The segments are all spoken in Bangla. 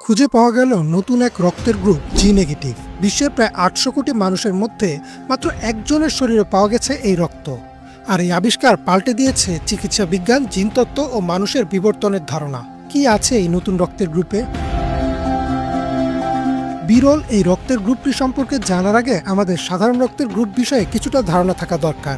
খুঁজে পাওয়া গেল নতুন এক রক্তের গ্রুপ জি নেগেটিভ। বিশ্বের প্রায় ৮০০ কোটি মানুষের মধ্যে মাত্র একজনের শরীরে পাওয়া গেছে এই রক্ত। আর এই আবিষ্কার পাল্টে দিয়েছে চিকিৎসা বিজ্ঞান, জিনতত্ত্ব ও মানুষের বিবর্তনের ধারণা। কি আছে এই নতুন রক্তের গ্রুপে? বিরল এই রক্তের গ্রুপটি সম্পর্কে জানার আগে আমাদের সাধারণ রক্তের গ্রুপ বিষয়ে কিছুটা ধারণা থাকা দরকার।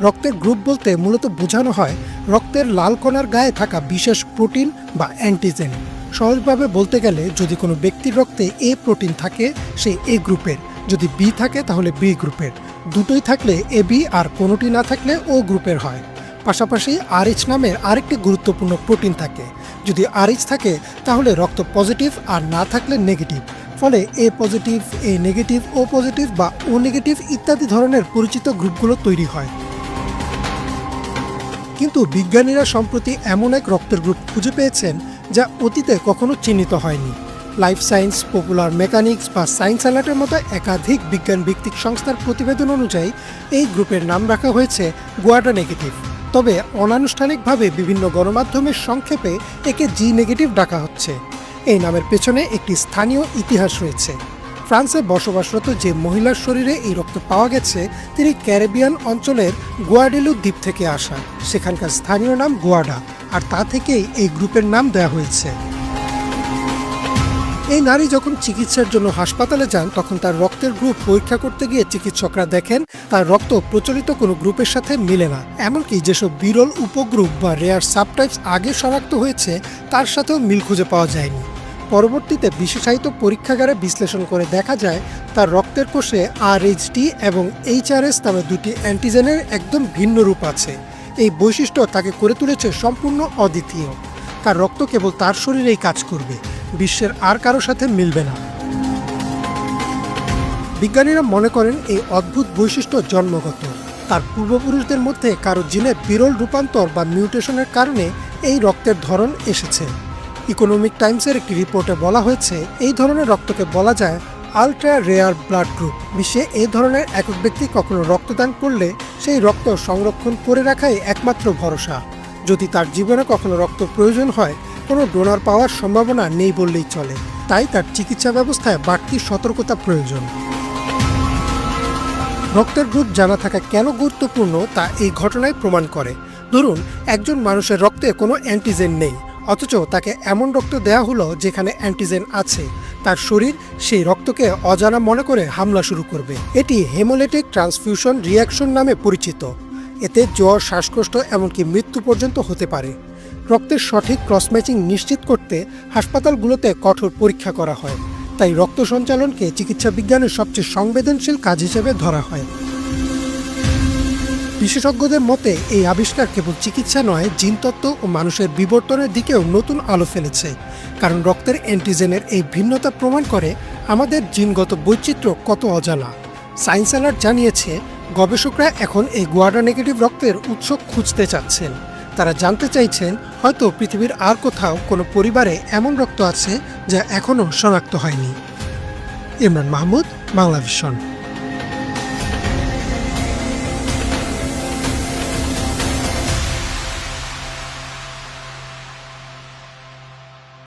রক্তের গ্রুপ বলতে মূলত বোঝানো হয় রক্তের লাল কণার গায়ে থাকা বিশেষ প্রোটিন বা অ্যান্টিজেন। সহজভাবে বলতে গেলে যদি কোনো ব্যক্তির রক্তে এ প্রোটিন থাকে সে এ গ্রুপের, যদি বি থাকে তাহলে বি গ্রুপের, দুটোই থাকলে এ বি আর কোনোটি না থাকলে ও গ্রুপের হয়। পাশাপাশি আরএইচ নামের আরেকটি গুরুত্বপূর্ণ প্রোটিন থাকে। যদি আরএইচ থাকে তাহলে রক্ত পজিটিভ আর না থাকলে নেগেটিভ। ফলে এ পজিটিভ, এ নেগেটিভ, ও পজিটিভ বা ও নেগেটিভ ইত্যাদি ধরনের পরিচিত গ্রুপগুলো তৈরি হয়। কিন্তু বিজ্ঞানীরা সম্প্রতি এমন এক রক্তের গ্রুপ খুঁজে পেয়েছেন যা অতীতে কখনো চিহ্নিত হয়নি। লাইফ সায়েন্স, পপুলার মেকানিক্স বা সায়েন্স অ্যালার্টের মতো একাধিক বিজ্ঞান ভিত্তিক সংস্থার প্রতিবেদন অনুযায়ী এই গ্রুপের নাম রাখা হয়েছে গুয়াডা নেগেটিভ। তবে অনানুষ্ঠানিকভাবে বিভিন্ন গণমাধ্যমের সংক্ষেপে একে জি নেগেটিভ ডাকা হচ্ছে। এই নামের পেছনে একটি স্থানীয় ইতিহাস রয়েছে। ফ্রান্সে বসবাসরত যে মহিলার শরীরে এই রক্ত পাওয়া গেছে তিনি ক্যারিবিয়ান অঞ্চলের গুয়াডেলুপ দ্বীপ থেকে আসা। সেখানকার স্থানীয় নাম গুয়াডা, আর তা থেকেই এই গ্রুপের নাম দেওয়া হয়েছে। এই নারী যখন চিকিৎসার জন্য হাসপাতালে যান তখন তার রক্তের গ্রুপ পরীক্ষা করতে গিয়ে চিকিৎসকরা দেখেন তার রক্ত প্রচলিত কোনো গ্রুপের সাথে মিলে না। এমনকি যেসব বিরল উপগ্রুপ বা রেয়ার সাবটাইপস আগে শনাক্ত হয়েছে তার সাথেও মিল খুঁজে পাওয়া যায়নি। পরবর্তীতে বিশেষায়িত পরীক্ষাগারে বিশ্লেষণ করে দেখা যায় তার রক্তের কোষে আরএইচটি এবং এইচআরএস নামে দুটি অ্যান্টিজেনের একদম ভিন্ন রূপ আছে। এই বৈশিষ্ট্য তাকে করে তুলেছে সম্পূর্ণ অদ্বিতীয়। তার রক্ত কেবল তার শরীরেই কাজ করবে, বিশ্বের আর কারো সাথে মিলবে না। বিজ্ঞানীরা মনে করেন এই অদ্ভুত বৈশিষ্ট্য জন্মগত। তার পূর্বপুরুষদের মধ্যে কারো জিনে বিরল রূপান্তর বা মিউটেশনের কারণে এই রক্তের ধরন এসেছে। ইকোনমিক টাইমসের একটি রিপোর্টে বলা হয়েছে এই ধরনের রক্তকে বলা যায় আলট্রা রেয়ার ব্লাড গ্রুপ। বিশ্বে এই ধরনের একক ব্যক্তি কখনো রক্তদান করলে সেই রক্ত সংরক্ষণ করে রাখাই একমাত্র ভরসা। যদি তার জীবনে কখনো রক্ত প্রয়োজন হয় কোনো ডোনার পাওয়ার সম্ভাবনা নেই বললেই চলে। তাই তার চিকিৎসা ব্যবস্থায় বাড়তি সতর্কতা প্রয়োজন। রক্তের গ্রুপ জানা থাকা কেন গুরুত্বপূর্ণ তা এই ঘটনায় প্রমাণ করে। ধরুন একজন মানুষের রক্তে কোনো অ্যান্টিজেন নেই, অথচ তাকে এমন রক্ত দেয়া হলো যেখানে অ্যান্টিজেন আছে। তার শরীর সেই রক্তকে অজানা মনে করে হামলা শুরু করবে। এটি হেমোলাইটিক ট্রান্সফিউশন রিঅ্যাকশন নামে পরিচিত। এতে জ্বর, শ্বাসকষ্ট এমনকি মৃত্যু পর্যন্ত হতে পারে। রক্তের সঠিক ক্রস ম্যাচিং নিশ্চিত করতে হাসপাতালগুলোতে কঠোর পরীক্ষা করা হয়। তাই রক্ত সঞ্চালনকে চিকিৎসা বিজ্ঞানের সবচেয়ে সংবেদনশীল কাজ হিসেবে ধরা হয়। বিশেষজ্ঞদের মতে এই আবিষ্কার কেবল চিকিৎসা নয়, জিনতত্ত্ব ও মানুষের বিবর্তনের দিকেও নতুন আলো ফেলেছে। কারণ রক্তের অ্যান্টিজেনের এই ভিন্নতা প্রমাণ করে আমাদের জিনগত বৈচিত্র্য কত অজানা। সায়েন্স অ্যালার্ট জানিয়েছে গবেষকরা এখন এই গুয়াডা নেগেটিভ রক্তের উৎস খুঁজতে চাচ্ছেন। তারা জানতে চাইছেন হয়তো পৃথিবীর আর কোথাও কোনো পরিবারে এমন রক্ত আছে যা এখনও শনাক্ত হয়নি। ইমরান মাহমুদ, বাংলা ভিশন।